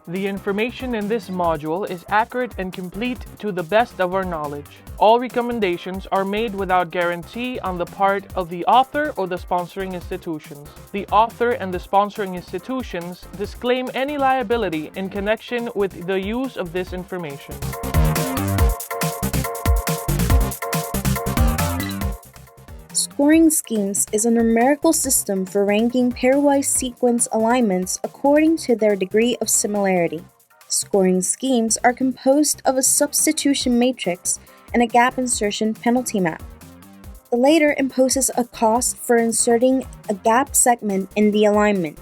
The information in this module is accurate and complete to the best of our knowledge. All recommendations are made without guarantee on the part of the author or the sponsoring institutions. The author and the sponsoring institutions disclaim any liability in connection with the use of this information. Scoring schemes is a numerical system for ranking pairwise sequence alignments according to their degree of similarity. Scoring schemes are composed of a substitution matrix and a gap insertion penalty map. The latter imposes a cost for inserting a gap segment in the alignment.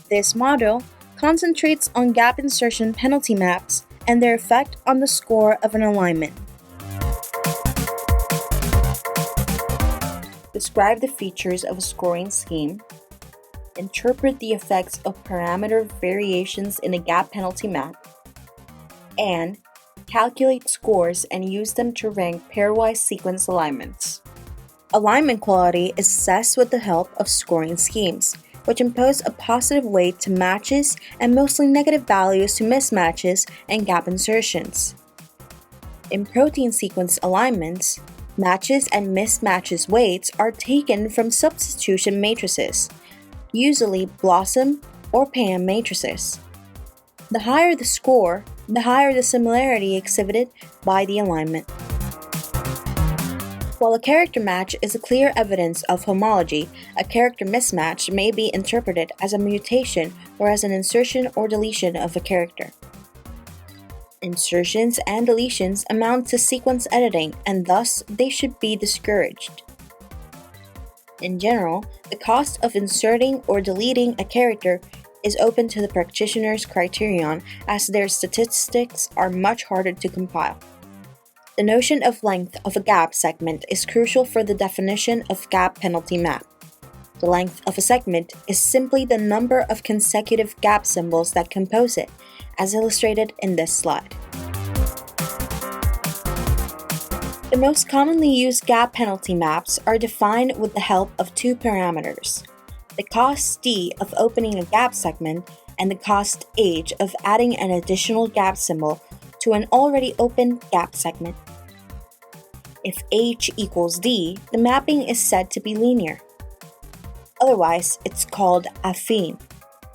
This module concentrates on gap insertion penalty maps and their effect on the score of an alignment. Describe the features of a scoring scheme, interpret the effects of parameter variations in a gap penalty map, and calculate scores and use them to rank pairwise sequence alignments. Alignment quality is assessed with the help of scoring schemes, which impose a positive weight to matches and mostly negative values to mismatches and gap insertions. In protein sequence alignments, matches and mismatches weights are taken from substitution matrices, usually Blossom or PAM matrices. The higher the score, the higher the similarity exhibited by the alignment. While a character match is a clear evidence of homology, a character mismatch may be interpreted as a mutation or as an insertion or deletion of a character. Insertions and deletions amount to sequence editing, and thus they should be discouraged. In general, the cost of inserting or deleting a character is open to the practitioner's criterion, as their statistics are much harder to compile. The notion of length of a gap segment is crucial for the definition of gap penalty map. The length of a segment is simply the number of consecutive gap symbols that compose it, as illustrated in this slide. The most commonly used gap penalty maps are defined with the help of two parameters: the cost d of opening a gap segment and the cost h of adding an additional gap symbol to an already open gap segment. If h equals d, the mapping is said to be linear. Otherwise, it's called affine.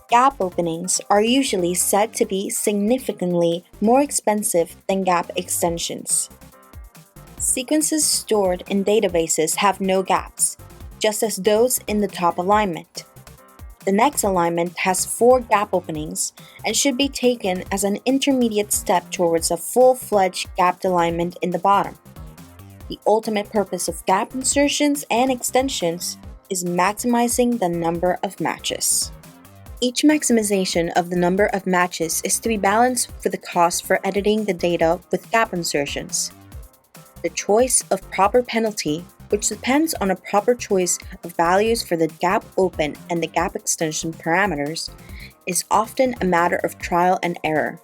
Gap openings are usually said to be significantly more expensive than gap extensions. Sequences stored in databases have no gaps, just as those in the top alignment. The next alignment has 4 gap openings and should be taken as an intermediate step towards a full-fledged gapped alignment in the bottom. The ultimate purpose of gap insertions and extensions is maximizing the number of matches. Each maximization of the number of matches is to be balanced for the cost for editing the data with gap insertions. The choice of proper penalty, which depends on a proper choice of values for the gap open and the gap extension parameters, is often a matter of trial and error.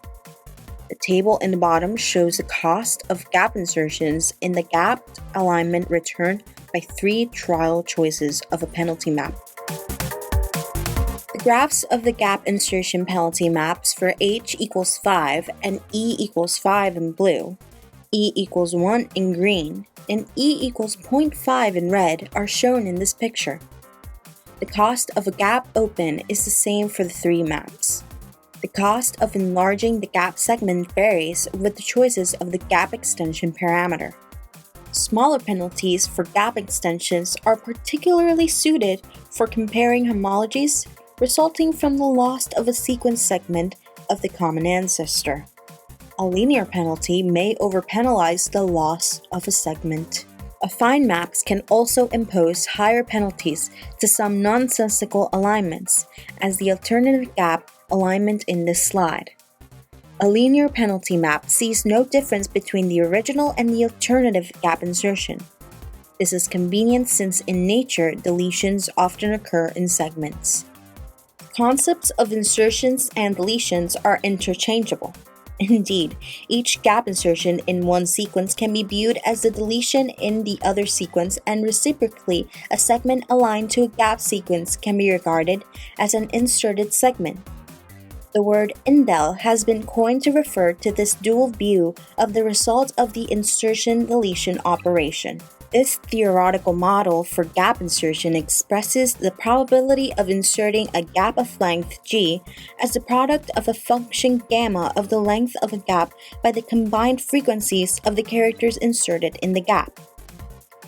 The table in the bottom shows the cost of gap insertions in the gapped alignment returned by 3 trial choices of a penalty map. The graphs of the gap insertion penalty maps for h equals 5 and e equals 5 in blue, e equals 1 in green, and e equals 0.5 in red are shown in this picture. The cost of a gap open is the same for the 3 maps. The cost of enlarging the gap segment varies with the choices of the gap extension parameter. Smaller penalties for gap extensions are particularly suited for comparing homologies resulting from the loss of a sequence segment of the common ancestor. A linear penalty may overpenalize the loss of a segment. Affine maps can also impose higher penalties to some nonsensical alignments, as the alternative gap alignment in this slide. A linear penalty map sees no difference between the original and the alternative gap insertion. This is convenient since in nature deletions often occur in segments. Concepts of insertions and deletions are interchangeable. Indeed, each gap insertion in one sequence can be viewed as the deletion in the other sequence, and reciprocally, a segment aligned to a gap sequence can be regarded as an inserted segment. The word indel has been coined to refer to this dual view of the result of the insertion-deletion operation. This theoretical model for gap insertion expresses the probability of inserting a gap of length g as the product of a function gamma of the length of a gap by the combined frequencies of the characters inserted in the gap.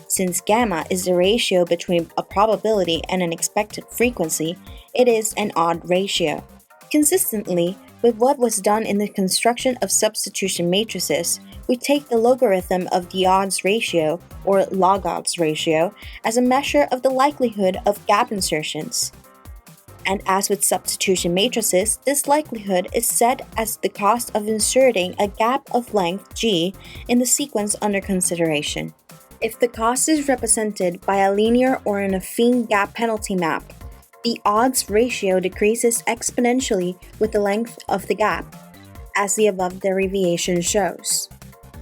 Since gamma is the ratio between a probability and an expected frequency, it is an odd ratio. Consistently with what was done in the construction of substitution matrices, we take the logarithm of the odds ratio, or log odds ratio, as a measure of the likelihood of gap insertions. And as with substitution matrices, this likelihood is set as the cost of inserting a gap of length g in the sequence under consideration. If the cost is represented by a linear or an affine gap penalty map, the odds ratio decreases exponentially with the length of the gap, as the above derivation shows.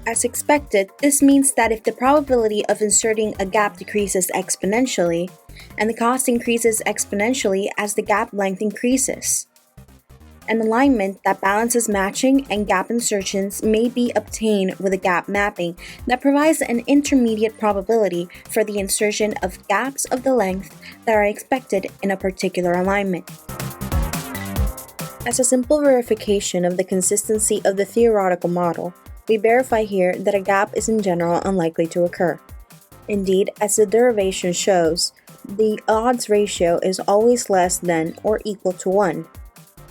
As expected, this means that if the probability of inserting a gap decreases exponentially, and the cost increases exponentially as the gap length increases, an alignment that balances matching and gap insertions may be obtained with a gap mapping that provides an intermediate probability for the insertion of gaps of the length that are expected in a particular alignment. As a simple verification of the consistency of the theoretical model, we verify here that a gap is in general unlikely to occur. Indeed, as the derivation shows, the odds ratio is always less than or equal to 1.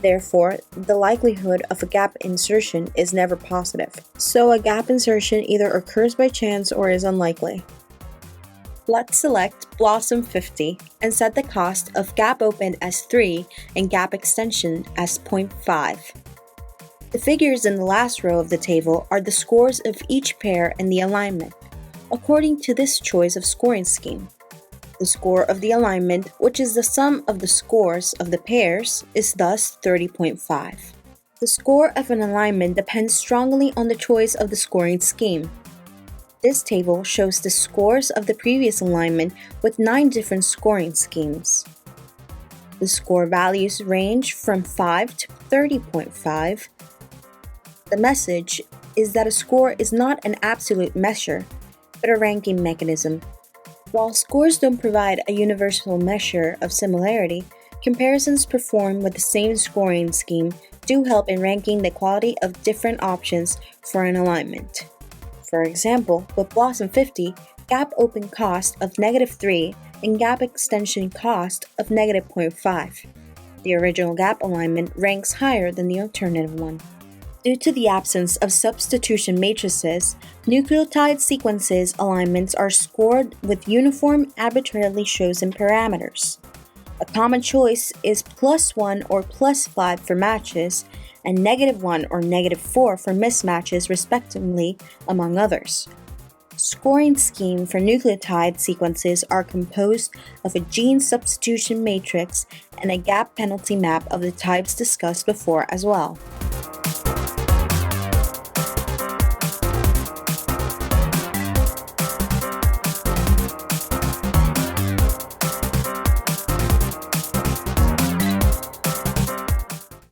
Therefore, the likelihood of a gap insertion is never positive, so a gap insertion either occurs by chance or is unlikely. Let's select Blossom 50 and set the cost of gap open as 3 and gap extension as 0.5. The figures in the last row of the table are the scores of each pair in the alignment, according to this choice of scoring scheme. The score of the alignment, which is the sum of the scores of the pairs, is thus 30.5. The score of an alignment depends strongly on the choice of the scoring scheme. This table shows the scores of the previous alignment with 9 different scoring schemes. The score values range from 5 to 30.5. The message is that a score is not an absolute measure, but a ranking mechanism. While scores don't provide a universal measure of similarity, comparisons performed with the same scoring scheme do help in ranking the quality of different options for an alignment. For example, with Blossom 50, gap open cost of -3 and gap extension cost of -0.5. The original gap alignment ranks higher than the alternative one. Due to the absence of substitution matrices, nucleotide sequences alignments are scored with uniform, arbitrarily chosen parameters. A common choice is +1 or +5 for matches, and -1 or -4 for mismatches, respectively, among others. Scoring scheme for nucleotide sequences are composed of a gene substitution matrix and a gap penalty map of the types discussed before as well.